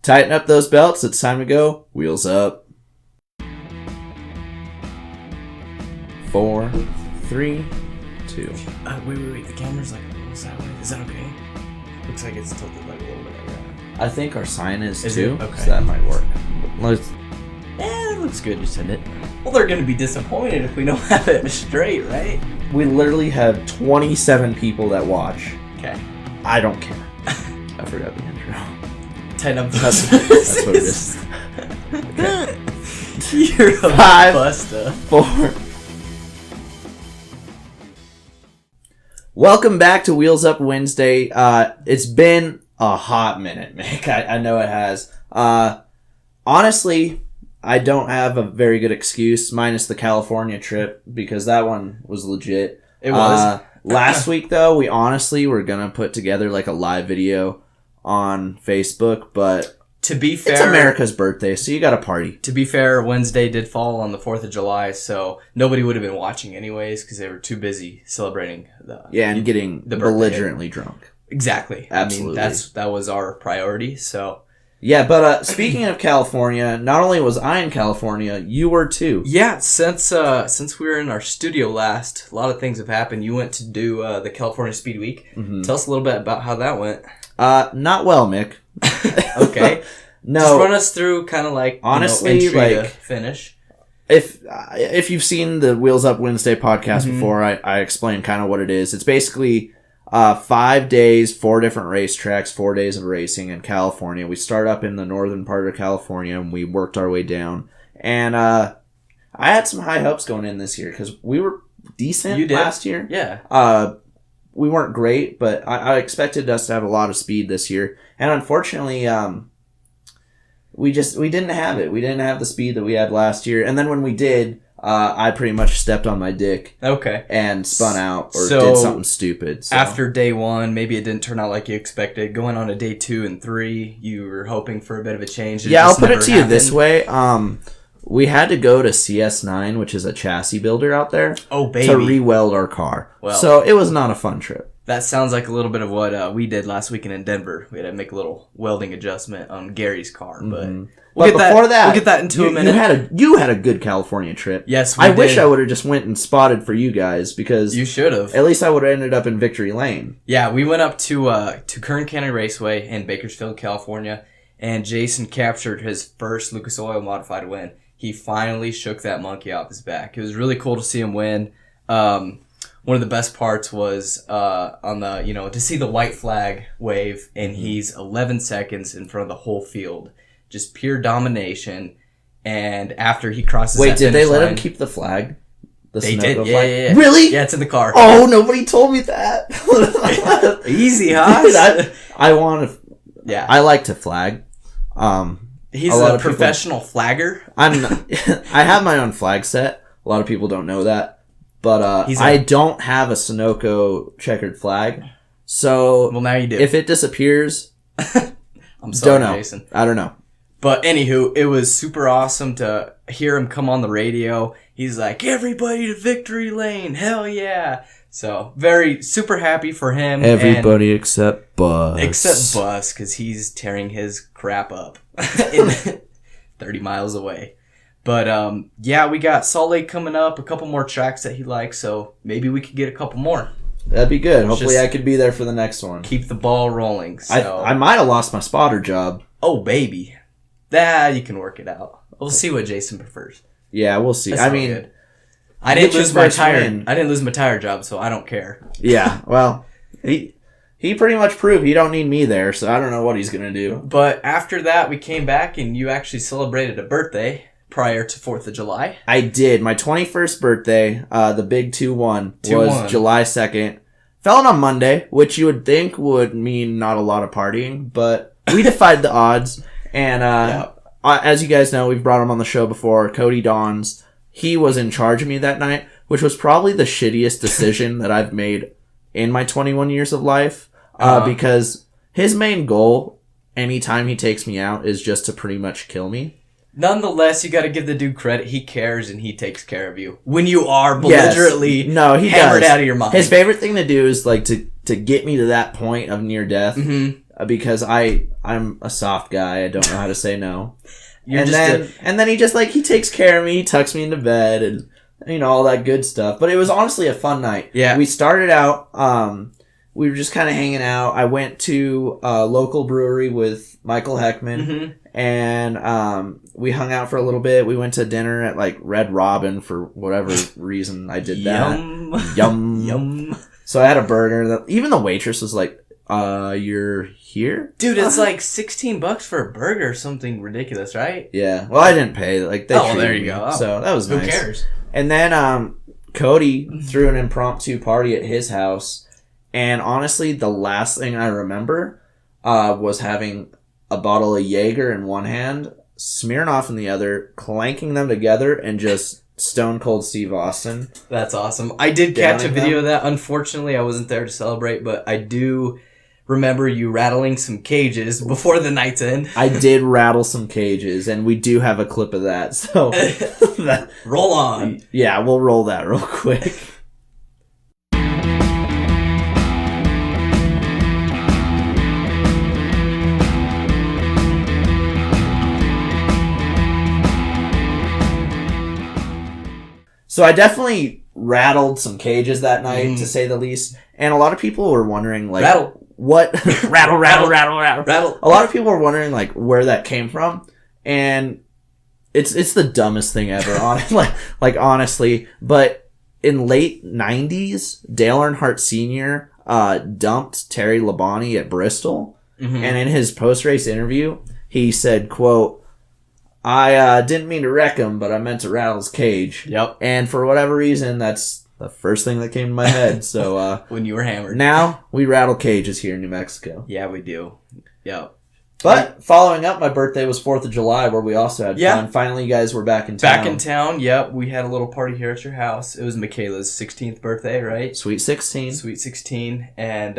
Tighten up those belts. It's time to go. Wheels up. 4, 3, 2. Wait. The camera's like a little sideways. Is that okay? Looks like it's tilted like a little bit. I think our sign is too. It? Okay. So that might work. It looks good. Just send it. Well, they're going to be disappointed if we don't have it straight, right? We literally have 27 people that watch. Okay. I don't care. I forgot the intro. Tighten up the That's what it is. Okay. You're a 5, buster. 4. Welcome back to Wheels Up Wednesday. It's been a hot minute, Mick. I know it has. Honestly, I don't have a very good excuse, minus the California trip, because that one was legit. It was. Last week, though, we honestly were going to put together like a live video on Facebook, but to be fair, it's America's birthday, so you got to party. To be fair, Wednesday did fall on the 4th of July, so nobody would have been watching anyways because they were too busy celebrating and getting belligerently drunk. Exactly. Absolutely. I mean, that was our priority, so. Yeah, but speaking of California, not only was I in California, you were too. Yeah, since we were in our studio last, a lot of things have happened. You went to do the California Speed Week. Mm-hmm. Tell us a little bit about how that went. Not well, Mick. Okay. No. Just run us through kind of like, honestly, entry to finish. If you've seen the Wheels Up Wednesday podcast before, I explained kind of what it is. It's basically 5 days, 4 different racetracks, 4 days of racing in California. We start up in the northern part of California, and we worked our way down. And I had some high hopes going in this year because we were decent last year. Yeah. We weren't great, but I expected us to have a lot of speed this year. And unfortunately, we didn't have it. We didn't have the speed that we had last year. And then when we did, I pretty much stepped on my dick. Okay. And spun out or did something stupid. So. After day 1, maybe it didn't turn out like you expected. Going on to day 2 and 3, you were hoping for a bit of a change. Yeah, I'll put it to you this way. We had to go to CS9, which is a chassis builder out there. Oh, baby. To re-weld our car. Well, so it was not a fun trip. That sounds like a little bit of what we did last weekend in Denver. We had to make a little welding adjustment on Gary's car, but we'll get that into a minute. You had a good California trip. Yes, we did. Wish I would have just went and spotted for you guys because you should have. At least I would have ended up in Victory Lane. Yeah, we went up to Kern County Raceway in Bakersfield, California, and Jason captured his first Lucas Oil modified win. He finally shook that monkey off his back. It was really cool to see him win. One of the best parts was on the, to see the white flag wave, and he's 11 seconds in front of the whole field. Just pure domination. And after he crosses that finish line... Wait, did they let him keep the flag? They did, yeah. Really? Yeah, it's in the car. Oh, nobody told me that. Easy, huh? Dude, I want to... Yeah. I like to flag. He's a professional flagger. I have my own flag set. A lot of people don't know that. But I don't have a Sunoco checkered flag. So well, now you do. If it disappears, I'm sorry, Jason. I don't know. But anywho, it was super awesome to hear him come on the radio. He's like, "Everybody to Victory Lane. Hell yeah." So super happy for him. Everybody except Bus. Except Bus, because he's tearing his crap up 30 miles away. But, we got Salt Lake coming up, a couple more tracks that he likes, so maybe we could get a couple more. That'd be good. Hopefully I could be there for the next one. Keep the ball rolling. So. I might have lost my spotter job. Oh, baby. You can work it out. We'll see what Jason prefers. Yeah, we'll see. Good. I didn't lose my tire job, so I don't care. Yeah, well, he pretty much proved he don't need me there, so I don't know what he's going to do. But after that, we came back, and you actually celebrated a birthday. Prior to 4th of July? I did. My 21st birthday, the big 2-1, was July 2nd. Fell on Monday, which you would think would mean not a lot of partying, but we defied the odds. And as you guys know, we've brought him on the show before, Cody Dawns. He was in charge of me that night, which was probably the shittiest decision that I've made in my 21 years of life, because his main goal, anytime he takes me out, is just to pretty much kill me. Nonetheless, you got to give the dude credit. He cares and he takes care of you when you are belligerently hammered out of your mind. His favorite thing to do is like to get me to that point of near death because I'm a soft guy. I don't know how to say no. And then he just, like, he takes care of me. He tucks me into bed and, you know, all that good stuff. But it was honestly a fun night. Yeah. We started out, we were just kind of hanging out. I went to a local brewery with Michael Heckman, and we hung out for a little bit. We went to dinner at, like, Red Robin for whatever reason I did that. Yum. So I had a burger. Even the waitress was like, you're here? Dude, it's like $16 for a burger or something ridiculous, right? Yeah. Well, I didn't pay. Like, they treated there you me. go. Oh. So that was nice. Who cares? And then Cody threw an impromptu party at his house. And honestly, the last thing I remember was having a bottle of Jaeger in one hand, Smirnoff in the other, clanking them together, and just Stone Cold Steve Austin. That's awesome. I did catch a video of that. Unfortunately, I wasn't there to celebrate, but I do remember you rattling some cages before the night's end. I did rattle some cages, and we do have a clip of that. So roll on. Yeah, we'll roll that real quick. So I definitely rattled some cages that night, to say the least. And a lot of people were wondering, like, what? rattle. A lot of people were wondering, like, where that came from. And it's the dumbest thing ever, like honestly. But in late 90s, Dale Earnhardt Sr. Dumped Terry Labonte at Bristol. And in his post-race interview, he said, quote, I didn't mean to wreck him, but I meant to rattle his cage. Yep. And for whatever reason, that's the first thing that came to my head. So when you were hammered. Now we rattle cages here in New Mexico. Yeah, we do. Yep. But following up, my birthday was 4th of July, where we also had fun. Finally, you guys were back in town. Back in town, yep. We had a little party here at your house. It was Michaela's 16th birthday, right? Sweet 16. Sweet 16. And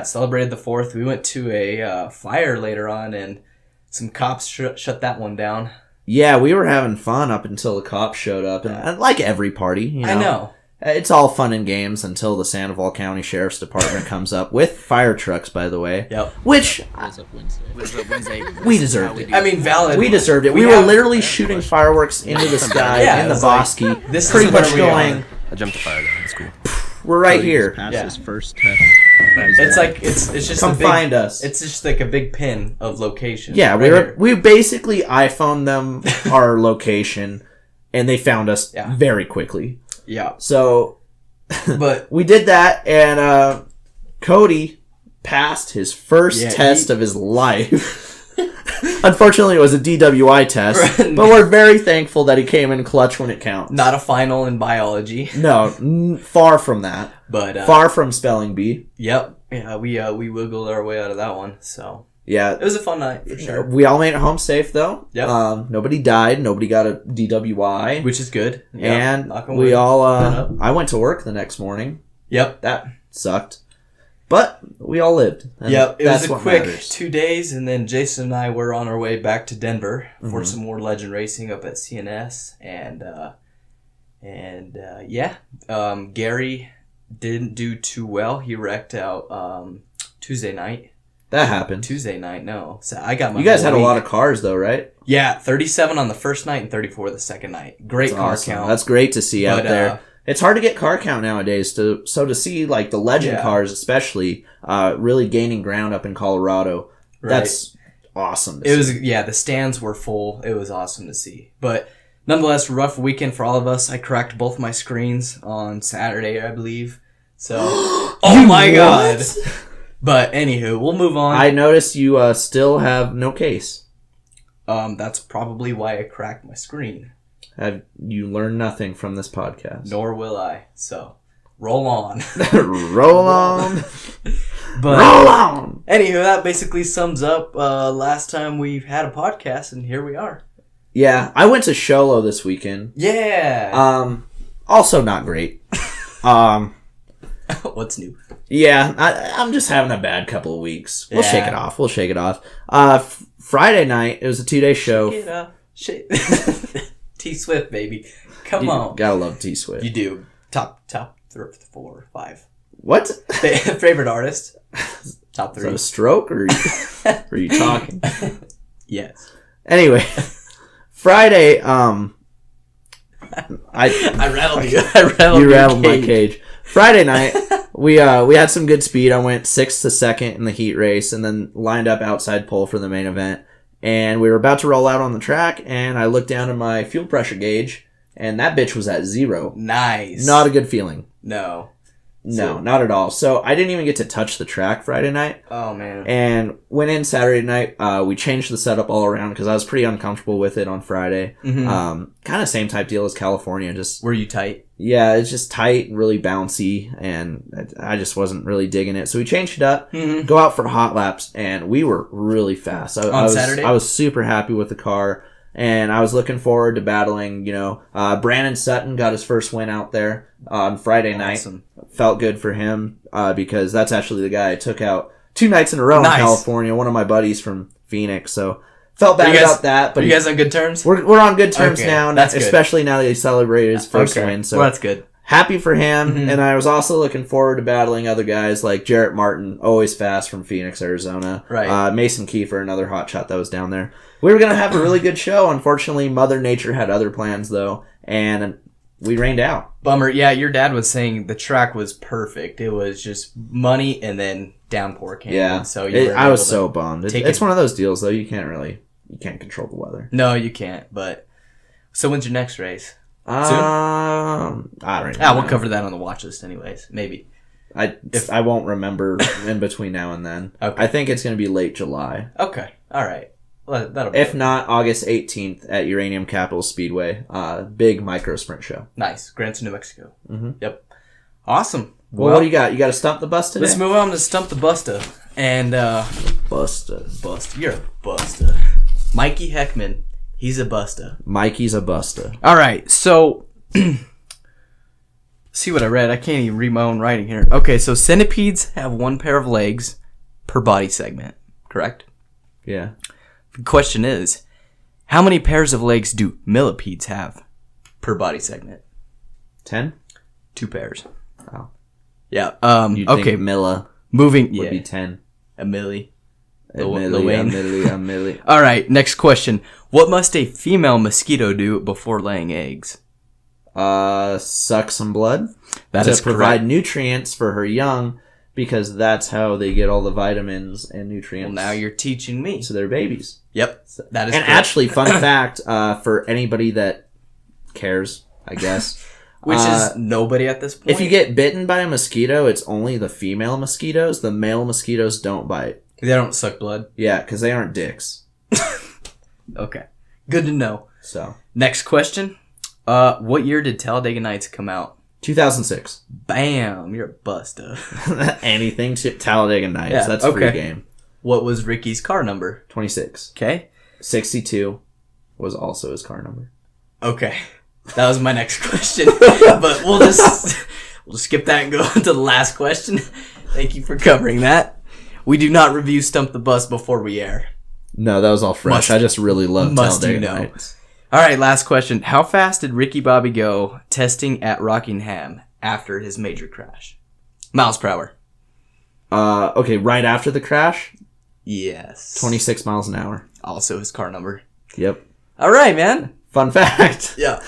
celebrated the 4th. We went to a fire later on, and some cops shut that one down. Yeah, we were having fun up until the cops showed up. And like every party, you know. I know. It's all fun and games until the Sandoval County Sheriff's Department comes up with fire trucks, by the way. Yep. Which, Wednesday. we deserved it. I mean, valid. We deserved it. We were literally shooting fireworks into the sky in the Bosque. This pretty is much where we going. I jumped the fire though. It's cool. We're right here. Passed his first test. It's like it's just Come a big, find us. It's just like a big pin of location. Yeah, right we basically iPhoned them our location, and they found us very quickly. Yeah. So, but we did that, and Cody passed his first test of his life. Unfortunately, it was a DWI test, but we're very thankful that he came in clutch when it counts. Not a final in biology. No, far from that. But far from spelling bee. Yep. Yeah, we wiggled our way out of that one. So yeah, it was a fun night for sure. We all made it home safe though. Yep. Nobody died. Nobody got a DWI, which is good. Yep. And we all. I went to work the next morning. Yep. That sucked. But we all lived. Yep, it was a quick 2 days, and then Jason and I were on our way back to Denver for some more legend racing up at CNS, and Gary didn't do too well. He wrecked out Tuesday night. That happened. Tuesday night, no. So I got my. You guys had a lot of cars though, right? Yeah, 37 on the first night and 34 the second night. Great car count. That's great to see out there. It's hard to get car count nowadays. So to see like the legend cars, especially, really gaining ground up in Colorado, that's awesome. The stands were full. It was awesome to see. But nonetheless, rough weekend for all of us. I cracked both my screens on Saturday, I believe. So, oh my god! But anywho, we'll move on. I noticed you still have no case. That's probably why I cracked my screen. Have you learned nothing from this podcast? Nor will I. So, roll on. Roll on. But roll on. Anywho, that basically sums up last time we've had a podcast, and here we are. Yeah, I went to Sholo this weekend. Yeah. Also not great. What's new? Yeah, I'm just having a bad couple of weeks. We'll shake it off. Friday night, it was a 2-day show. Shake it off. T-Swift, baby. Come on. Gotta love T-Swift. You do. Top 3, 4, 5. What? Favorite artist? Top Is that 3. a stroke, or are you talking? Yes. Anyway, Friday, I rattled you. You rattled my cage. Friday night, we had some good speed. I went 6th to 2nd in the heat race, and then lined up outside pole for the main event. And we were about to roll out on the track, and I looked down at my fuel pressure gauge, and that bitch was at 0. Nice. Not a good feeling. No. No, not at all. So I didn't even get to touch the track Friday night. Oh, man. And went in Saturday night. We changed the setup all around because I was pretty uncomfortable with it on Friday. Mm-hmm. Kind of same type deal as California. Just Were you tight? Yeah, it's just tight and really bouncy, and I just wasn't really digging it. So we changed it up, go out for hot laps, and we were really fast. Saturday? I was super happy with the car, and I was looking forward to battling, Brandon Sutton got his first win out there on Friday night. Felt good for him, because that's actually the guy I took out 2 nights in a row in California, one of my buddies from Phoenix, so felt bad about that. But you guys on good terms? We're on good terms now, that's especially now that he celebrated his first win. So that's good. Happy for him, and I was also looking forward to battling other guys like Jarrett Martin, always fast from Phoenix, Arizona. Right. Mason Kiefer, another hotshot that was down there. We were going to have a really good show. Unfortunately, Mother Nature had other plans, though, and we rained out. Bummer. Yeah, your dad was saying the track was perfect. It was just money and then downpour came. Yeah, so I was so bummed. It's one of those deals, though. You can't control the weather. No, you can't. But so when's your next race? I don't know. We'll cover that on the watch list, anyways. Maybe. I won't remember in between now and then. Okay. I think it's going to be late July. Okay. All right. Well, that'll be if not, August 18th at Uranium Capital Speedway. Big micro sprint show. Nice. Grants, New Mexico. Mm-hmm. Yep. Awesome. Well, what do you got? You got to stump the bus today? Let's move on to Stump the Busta. And, Busta. You're a Busta. Mikey Heckman. He's a Busta. Mikey's a Busta. All right. So, see what I read. I can't even read my own writing here. Okay. So, centipedes have 1 pair of legs per body segment. Correct? Yeah. The question is, how many pairs of legs do millipedes have per body segment? 10? 2 pairs. Oh. Yeah. You'd okay. think Milla Moving. would be 10. A milli. A milli. All right. Next question. What must a female mosquito do before laying eggs? Suck some blood. That is to provide correct. nutrients for her young, because that's how they get all the vitamins and nutrients. Well, now you're teaching me. To their babies. Yep. That is and correct. actually, fun fact, for anybody that cares, I guess. Which is nobody at this point. If you get bitten by a mosquito, it's only the female mosquitoes. The male mosquitoes don't bite. They don't suck blood. Yeah, because they aren't dicks. Okay. Good to know. So. Next question. What year did Talladega Nights come out? 2006. Bam. You're a buster. Anything to Talladega Nights. Yeah, That's free game. What was Ricky's car number? 26. Okay. 62 was also his car number. Okay. That was my next question. But we'll just skip that and go on to the last question. Thank you for covering that. We do not review Stump the Bus before we air. No, that was all fresh. I just really love Talladega Nights. All right, last question. How fast did Ricky Bobby go testing at Rockingham after his major crash? Miles per hour. Okay, right after the crash? Yes. 26 miles an hour. Also his car number. Yep. All right, man. Fun fact. Yeah.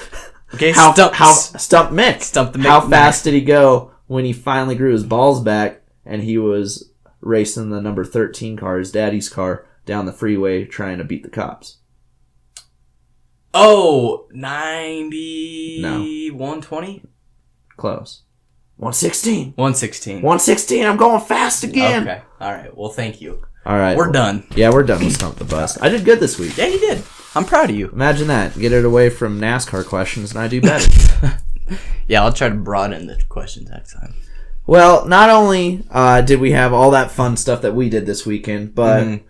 Okay, Stump Mick. Stump the Mick. How fast did he go when he finally grew his balls back and he was racing the number 13 car, his daddy's car, down the freeway trying to beat the cops? Oh, 90... No. 120? Close. 116. 116. 116. I'm going fast again. Okay. All right. Well, thank you. All right. We're done. Yeah, we're done with Stump the Bus. I did good this week. Yeah, you did. I'm proud of you. Imagine that. Get it away from NASCAR questions and I do better. Yeah, I'll try to broaden the questions next time. Well, not only did we have all that fun stuff that we did this weekend, but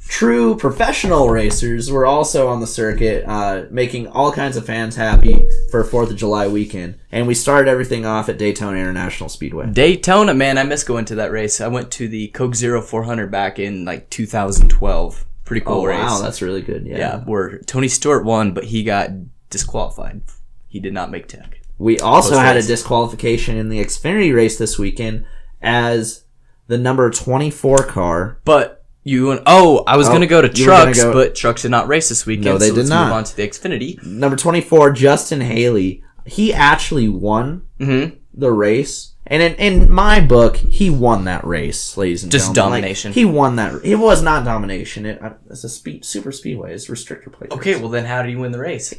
true professional racers were also on the circuit, making all kinds of fans happy for 4th of July weekend. And we started everything off at Daytona International Speedway. Daytona, man, I miss going to that race. I went to the Coke Zero 400 back in like 2012. Pretty cool race. Wow, that's really good. Yeah, where Tony Stewart won, but he got disqualified. He did not make tech. We also had a disqualification in the Xfinity race this weekend as the number 24 car. But I was going to go to trucks, but trucks did not race this weekend. No, they did not. Move on to the Xfinity. Number 24, Justin Haley. He actually won the race. And in my book, he won that race, ladies and gentlemen. Just domination. He won that. It was not domination. It's a super speedway. It's restrictor plate. Okay, race. well then how did he win the race?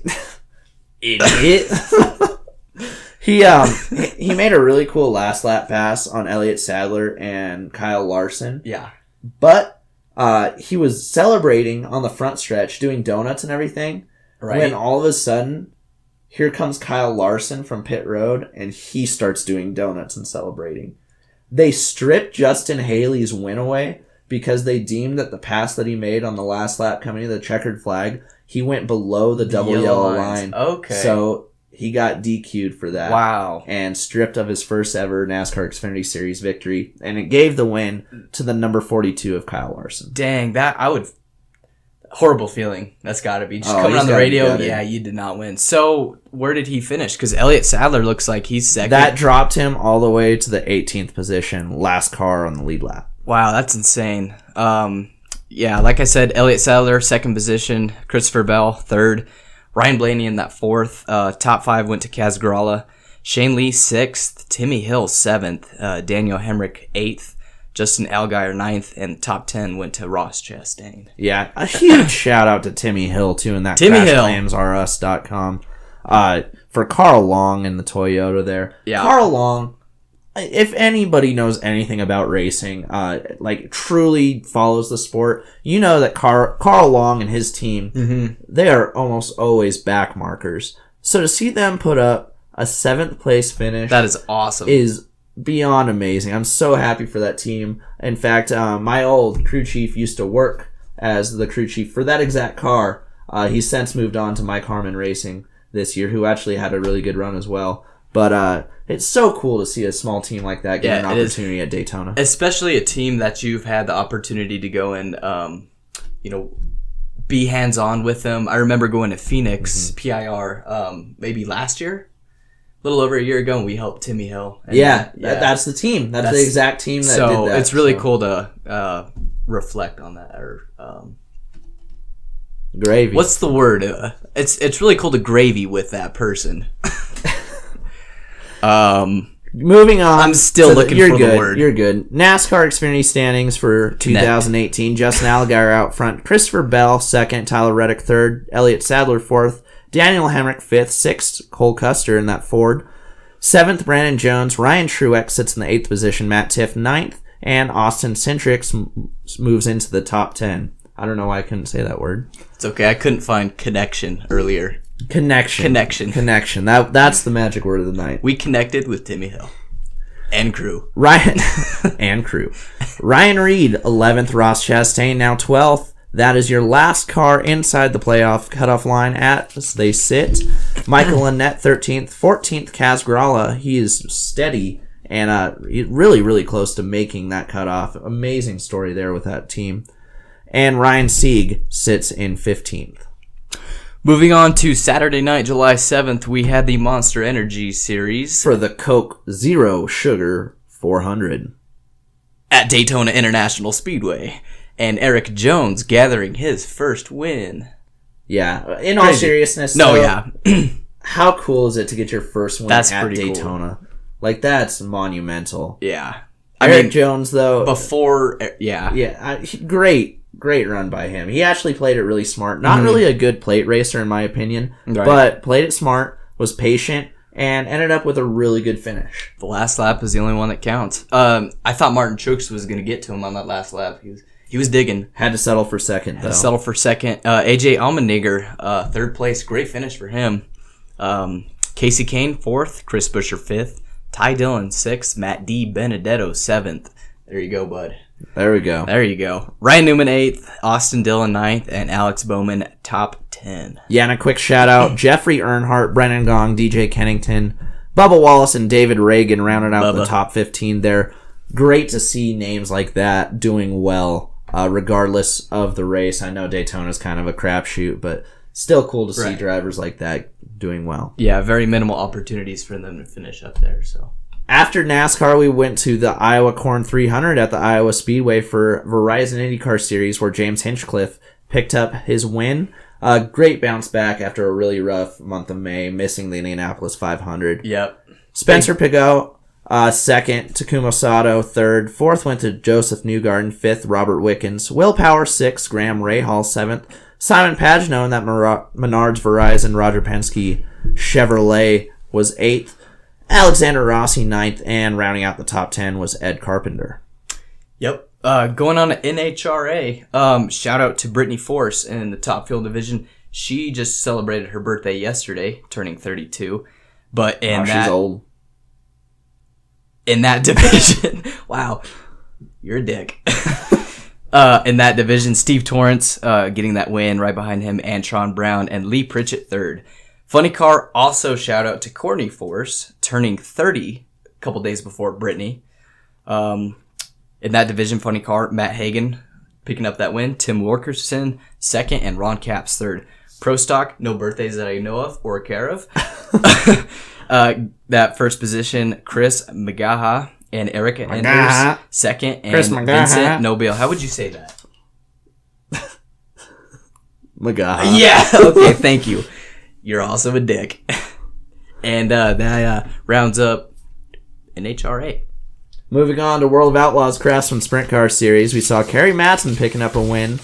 Idiot. He made a really cool last lap pass on Elliott Sadler and Kyle Larson. Yeah. But he was celebrating on the front stretch, doing donuts and everything. Right. When all of a sudden, here comes Kyle Larson from pit road, and he starts doing donuts and celebrating. They stripped Justin Haley's win away because they deemed that the pass that he made on the last lap coming to the checkered flag, he went below the double yellow line. Okay. So he got DQ'd for that. Wow. And stripped of his first ever NASCAR Xfinity Series victory. And it gave the win to the number 42 of Kyle Larson. Dang, horrible feeling. That's got to be. Just coming on the radio, yeah, you did not win. So, where did he finish? Because Elliott Sadler looks like he's second. That dropped him all the way to the 18th position, last car on the lead lap. Wow, that's insane. Yeah, like I said, Elliott Sadler, second position. Christopher Bell, third. Ryan Blaney in that fourth. Top 5 went to Kaz Gralla. Shane Lee, 6th. Timmy Hill, 7th. Daniel Hemrick, 8th. Justin Allgaier, 9th, and top 10 went to Ross Chastain. Yeah, a huge shout out to Timmy Hill, too, in that CrashClaimsRUs.com. For Carl Long and the Toyota there. Yeah. Carl Long, if anybody knows anything about racing, truly follows the sport, you know that Carl Long and his team, they are almost always back markers. So to see them put up a 7th place finish. That is awesome. Is beyond amazing. I'm so happy for that team. In fact, my old crew chief used to work as the crew chief for that exact car. He's since moved on to Mike Harmon Racing this year, who actually had a really good run as well. But it's so cool to see a small team like that get an opportunity at Daytona. Especially a team that you've had the opportunity to go and, be hands-on with them. I remember going to Phoenix, PIR, maybe last year. A little over a year ago, and we helped Timmy Hill. And that's the team. That's the exact team that did that. It's really cool to reflect on that. Gravy. What's the word? It's really cool to gravy with that person. Moving on. I'm still looking for the word. You're good. NASCAR Xfinity standings for 2018. Justin Allgaier out front. Christopher Bell, 2nd. Tyler Reddick, 3rd. Elliott Sadler, 4th. Daniel Hemrick, 5th. 6th, Cole Custer in that Ford. 7th, Brandon Jones. Ryan Truex sits in the 8th position. Matt Tiff, 9th. And Austin Centrix moves into the top 10. I don't know why I couldn't say that word. It's okay. I couldn't find connection earlier. Connection. That's the magic word of the night. We connected with Timmy Hill. And crew. Ryan Reed, 11th. Ross Chastain, now 12th. That is your last car inside the playoff cutoff line as they sit. Michael Annett, 13th. 14th, Kaz Gralla. He is steady and really, really close to making that cutoff. Amazing story there with that team. And Ryan Sieg sits in 15th. Moving on to Saturday night, July 7th, we had the Monster Energy Series. For the Coke Zero Sugar 400. At Daytona International Speedway. And Eric Jones gathering his first win. Yeah, in all seriousness. How cool is it to get your first win at Daytona? Cool. Like, that's monumental. Yeah. Eric Jones, though. Great run by him. He actually played it really smart. Not really a good plate racer, in my opinion, but played it smart, was patient, and ended up with a really good finish. The last lap is the only one that counts. I thought Martin Truex was going to get to him on that last lap. He was digging. Had to settle for second, though. AJ Allmendinger, 3rd place. Great finish for him. Casey Kane, 4th. Chris Buescher, 5th. Ty Dillon, 6th. Matt D. Benedetto, 7th. There you go, bud. There we go. There you go. Ryan Newman, 8th. Austin Dillon, 9th. And Alex Bowman, top 10. Yeah, and a quick shout-out. Jeffrey Earnhardt, Brennan Gong, DJ Kennington, Bubba Wallace, and David Reagan rounded out the top 15 there. Great to see names like that doing well, regardless of the race. I know Daytona's kind of a crapshoot, but still cool to see drivers like that doing well. Yeah, very minimal opportunities for them to finish up there, so... After NASCAR, we went to the Iowa Corn 300 at the Iowa Speedway for Verizon IndyCar Series, where James Hinchcliffe picked up his win. Great bounce back after a really rough month of May, missing the Indianapolis 500. Yep. Spencer Pigot, second. Takuma Sato, third. Fourth went to Joseph Newgarden. Fifth, Robert Wickens. Will Power, sixth. Graham Rahal, seventh. Simon Pagenaud in that Menards Verizon Roger Penske Chevrolet was eighth. Alexander Rossi, ninth. And rounding out the top 10 was Ed Carpenter. Yep. Going on to NHRA, shout out to Brittany Force in the Top Fuel division. She just celebrated her birthday yesterday, turning 32. But she's old. In that division, wow, you're a dick. In that division, Steve Torrance getting that win, right behind him, Antron Brown, and Lee Pritchett third. Funny car, also shout out to Courtney Force, turning 30 a couple days before Brittany. In that division, funny car, Matt Hagan picking up that win, Tim Wilkerson second, and Ron Capps third. Pro Stock, no birthdays that I know of or care of. That first position, Chris Magaha and Erica Enders second, and Vincent Nobile. How would you say that? Magaha. Yeah, okay, thank you. You're also a dick. And that rounds up NHRA. Moving on to World of Outlaws Craftsman Sprint Car Series, we saw Kerry Madsen picking up a win.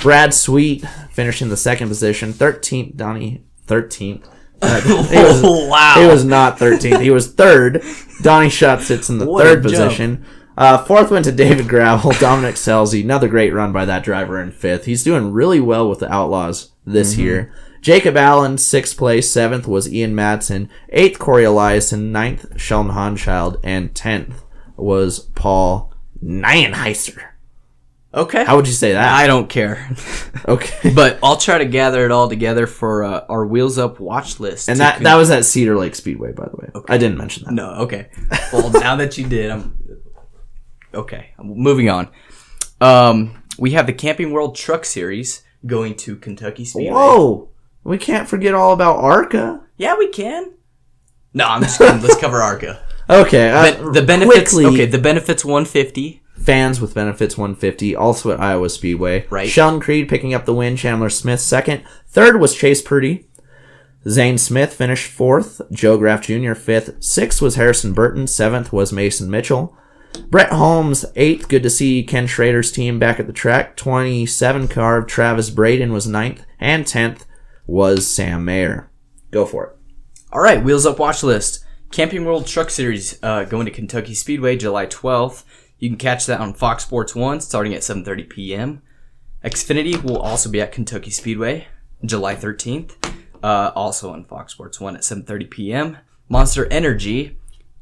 Brad Sweet finishing the second position. 13th, Donnie. 13th. He was not 13th. He was third. Donnie Schatz sits in the third position. Fourth went to David Gravel. Dominic Scelzi. Another great run by that driver in fifth. He's doing really well with the Outlaws this year. Jacob Allen, 6th place. 7th was Ian Madsen. 8th, Corey Eliason. 9th, Sheldon Hanschild. And 10th was Paul Nienheiser. Okay. How would you say that? I don't care. Okay. But I'll try to gather it all together for our Wheels Up watch list. And that was at Cedar Lake Speedway, by the way. Okay. I didn't mention that. No, okay. Well, now that you did, I'm moving on. We have the Camping World Truck Series going to Kentucky Speedway. Whoa! We can't forget all about ARCA. Yeah, we can. No, I'm just kidding. Let's cover ARCA. Okay. The benefits. Quickly, okay, the benefits 150. Fans with benefits 150, also at Iowa Speedway. Right. Sheldon Creed picking up the win. Chandler Smith second. Third was Chase Purdy. Zane Smith finished fourth. Joe Graff Jr. fifth. Sixth was Harrison Burton. Seventh was Mason Mitchell. Brett Holmes, eighth. Good to see Ken Schrader's team back at the track. 27 car. Travis Braden was ninth. And 10th was Sam Mayer. Go for it. All right, Wheels Up watch list. Camping World Truck Series going to Kentucky Speedway July 12th. You can catch that on Fox Sports 1 starting at 7:30 p.m. Xfinity will also be at Kentucky Speedway July 13th, also on Fox Sports 1 at 7:30 p.m. Monster Energy,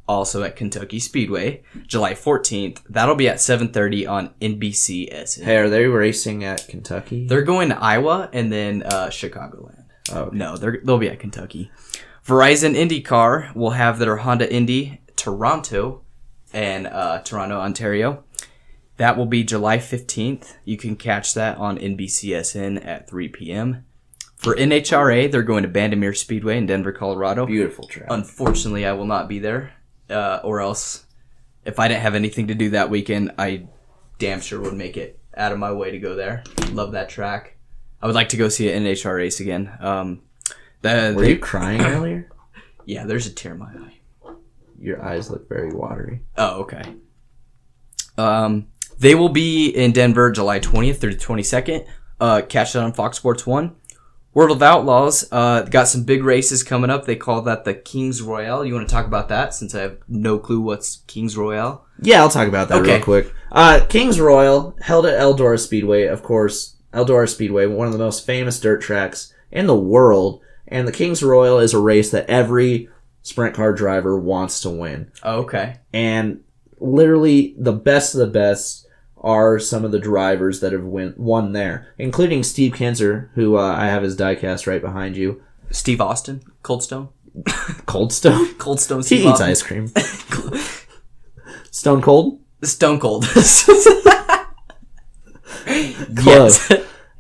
also at Kentucky Speedway July 14th. That'll be at 7:30 on NBCSN. Hey, are they racing at Kentucky? They're going to Iowa and then Chicagoland. Oh, okay. No, they'll be at Kentucky. Verizon IndyCar will have their Honda Indy Toronto and Toronto, Ontario. That will be July 15th. You can catch that on NBCSN at 3 p.m. For NHRA, they're going to Bandimere Speedway in Denver, Colorado. Beautiful track. Unfortunately, I will not be there. Or else, if I didn't have anything to do that weekend, I damn sure would make it out of my way to go there. Love that track. I would like to go see an NHR race again. Were you crying earlier? Yeah, there's a tear in my eye. Your eyes look very watery. Oh, okay. They will be in Denver July 20th through the 22nd. Catch that on Fox Sports 1. World of Outlaws got some big races coming up. They call that the Kings Royale. You want to talk about that since I have no clue what's Kings Royale? Yeah, I'll talk about that real quick. Kings Royale held at Eldora Speedway, of course. Eldora Speedway, one of the most famous dirt tracks in the world. And the Kings Royale is a race that every sprint car driver wants to win. Oh, okay. And literally the best of the best are some of the drivers that have won there, including Steve Kinzer, who I have his diecast right behind you. Steve Austin, Cold Stone. Cold Stone? Cold Stone. He eats ice cream. Stone Cold? Stone Cold. Close. Yes.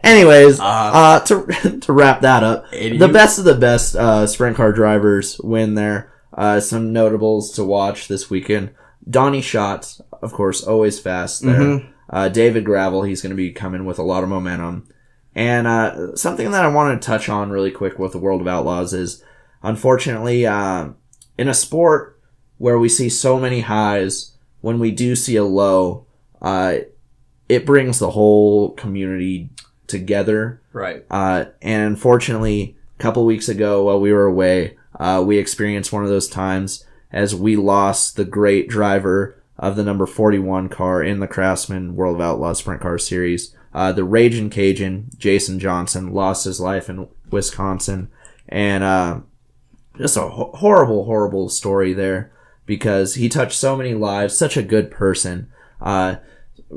Anyways, to wrap that up, the best of the best sprint car drivers win there. Some notables to watch this weekend. Donnie Schatz, of course, always fast there. David Gravel, he's going to be coming with a lot of momentum. And something that I want to touch on really quick with the World of Outlaws is, unfortunately, in a sport where we see so many highs, when we do see a low, it brings the whole community together. Right. And unfortunately, a couple weeks ago while we were away, we experienced one of those times as we lost the great driver of the number 41 car in the Craftsman World of Outlaws Sprint Car Series. The Ragin' Cajun, Jason Johnson, lost his life in Wisconsin. And just a horrible, horrible story there because he touched so many lives, such a good person.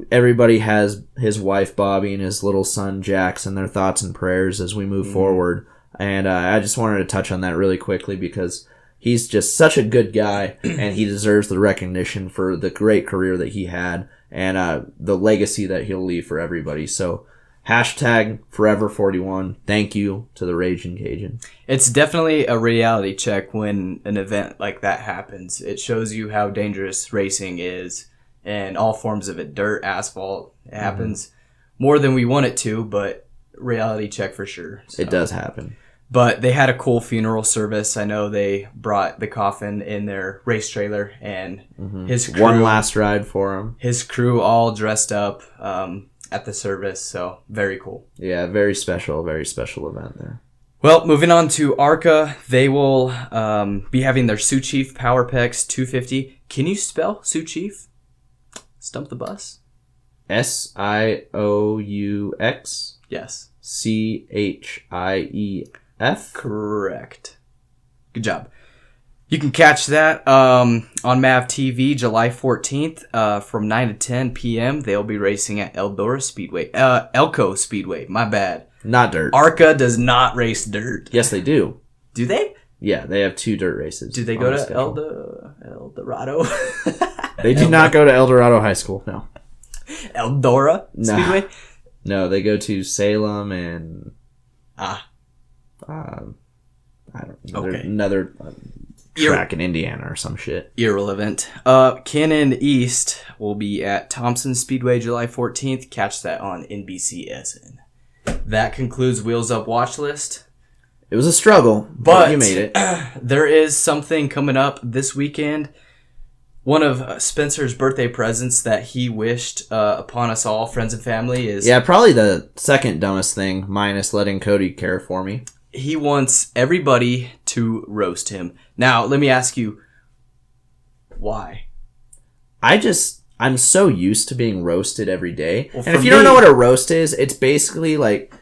Everybody has his wife Bobby and his little son Jax in their thoughts and prayers as we move forward. And I just wanted to touch on that really quickly because he's just such a good guy and he deserves the recognition for the great career that he had and the legacy that he'll leave for everybody. So hashtag Forever41. Thank you to the Ragin' Cajun. It's definitely a reality check when an event like that happens. It shows you how dangerous racing is and all forms of it, dirt, asphalt. It happens more than we want it to, but reality check for sure. So. It does happen. But they had a cool funeral service. I know they brought the coffin in their race trailer and his crew. One last ride for him. His crew all dressed up at the service. So very cool. Yeah, very special event there. Well, moving on to ARCA. They will be having their Sioux Chief Power Pex 250. Can you spell Sioux Chief? Stump the bus? SIOUX? Yes. CHIEF? Correct. Good job. You can catch that on MAV TV July 14th from 9 to 10 p.m. They'll be racing at Elco Speedway. My bad. Not dirt. ARCA does not race dirt. Yes, they do. Do they? Yeah, they have 2 dirt races. Do they go to El Dorado? They do not go to El Dorado High School, no. Eldora Speedway? No, they go to Salem and... I don't know. Okay. Another track in Indiana or some shit. Irrelevant. Cannon East will be at Thompson Speedway July 14th. Catch that on NBCSN. That concludes Wheels Up Watch List. It was a struggle, but you made it. There is something coming up this weekend. One of Spencer's birthday presents that he wished upon us all, friends and family, is... Yeah, probably the second dumbest thing, minus letting Cody care for me. He wants everybody to roast him. Now, let me ask you, why? I'm so used to being roasted every day. Well, and if you don't know what a roast is, it's basically like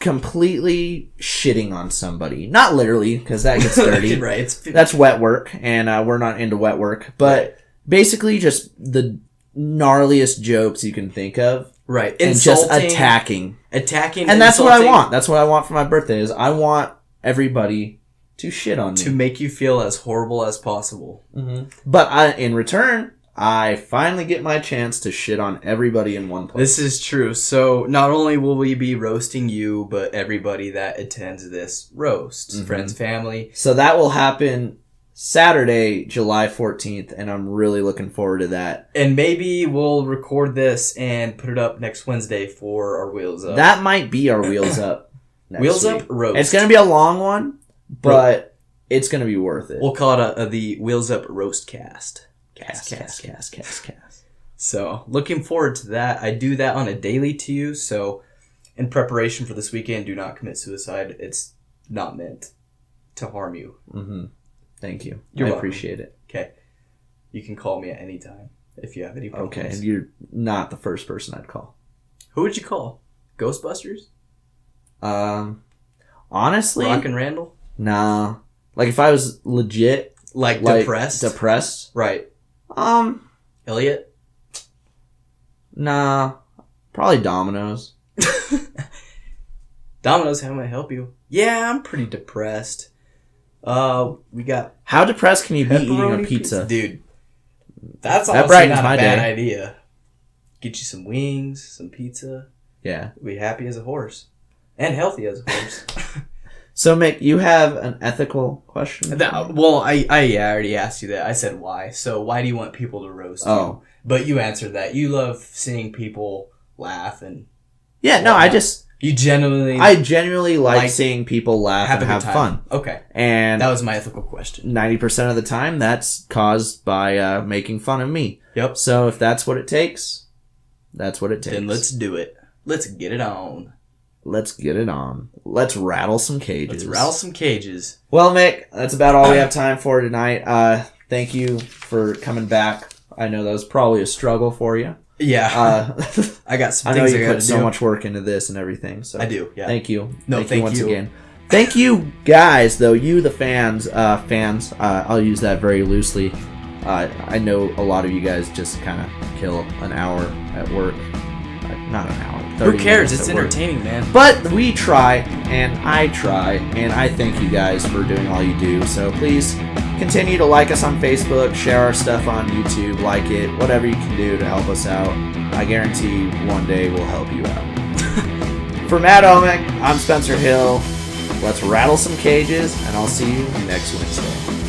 completely shitting on somebody. Not literally, because that gets dirty. Right. That's wet work, and we're not into wet work. But basically just the gnarliest jokes you can think of. Right. And Insulting, just attacking. And that's what I want. That's what I want for my birthday is I want everybody to shit on me. To make you feel as horrible as possible. Mm-hmm. But in return... I finally get my chance to shit on everybody in one place. This is true. So not only will we be roasting you, but everybody that attends this roast. Friends, family. So that will happen Saturday, July 14th, and I'm really looking forward to that. And maybe we'll record this and put it up next Wednesday for our Wheels Up. That might be our Wheels Up next Wheels week. Up roast. It's going to be a long one, but it's going to be worth it. We'll call it the Wheels Up Roast Cast. Cast. So, looking forward to that. I do that on a daily to you, so in preparation for this weekend, do not commit suicide. It's not meant to harm you. Mm-hmm. Thank you. I appreciate it. Okay. You can call me at any time if you have any problems. Okay, and you're not the first person I'd call. Who would you call? Ghostbusters? Honestly... Rock and Randall? Nah. Like, if I was legit... Like depressed? Depressed? Right. Elliot? Nah. Probably Domino's. Domino's, how may I help you? Yeah, I'm pretty depressed. We got... How depressed can you be eating a pizza? Dude, that's honestly not a bad idea. Get you some wings, some pizza. Yeah. Be happy as a horse. And healthy as a horse. So, Mick, you have an ethical question? Well, I already asked you that. I said why. So why do you want people to roast you? But you answered that. You love seeing people laugh and... Yeah, no, I genuinely like seeing people laugh and have fun. Okay. And that was my ethical question. 90% of the time, that's caused by making fun of me. Yep. So if that's what it takes, that's what it takes. Then let's do it. Let's get it on. Let's get it on. Let's rattle some cages. Well, Mick, that's about all we have time for tonight. Thank you for coming back. I know that was probably a struggle for you. Yeah. I got some things I know you got put to so do. much work into this and everything. So I do, yeah. Thank you. No, thank you once again. Thank you guys, though. You, the fans. I'll use that very loosely. I know a lot of you guys just kind of kill an hour at work. Not an hour. 30 Who cares? minutes It's at work. entertaining, man. But we try, and I try, and I thank you guys for doing all you do. So please continue to like us on Facebook, share our stuff on YouTube, like it, whatever you can do to help us out. I guarantee one day we'll help you out. For Matt Omick, I'm Spencer Hill. Let's rattle some cages, and I'll see you next Wednesday.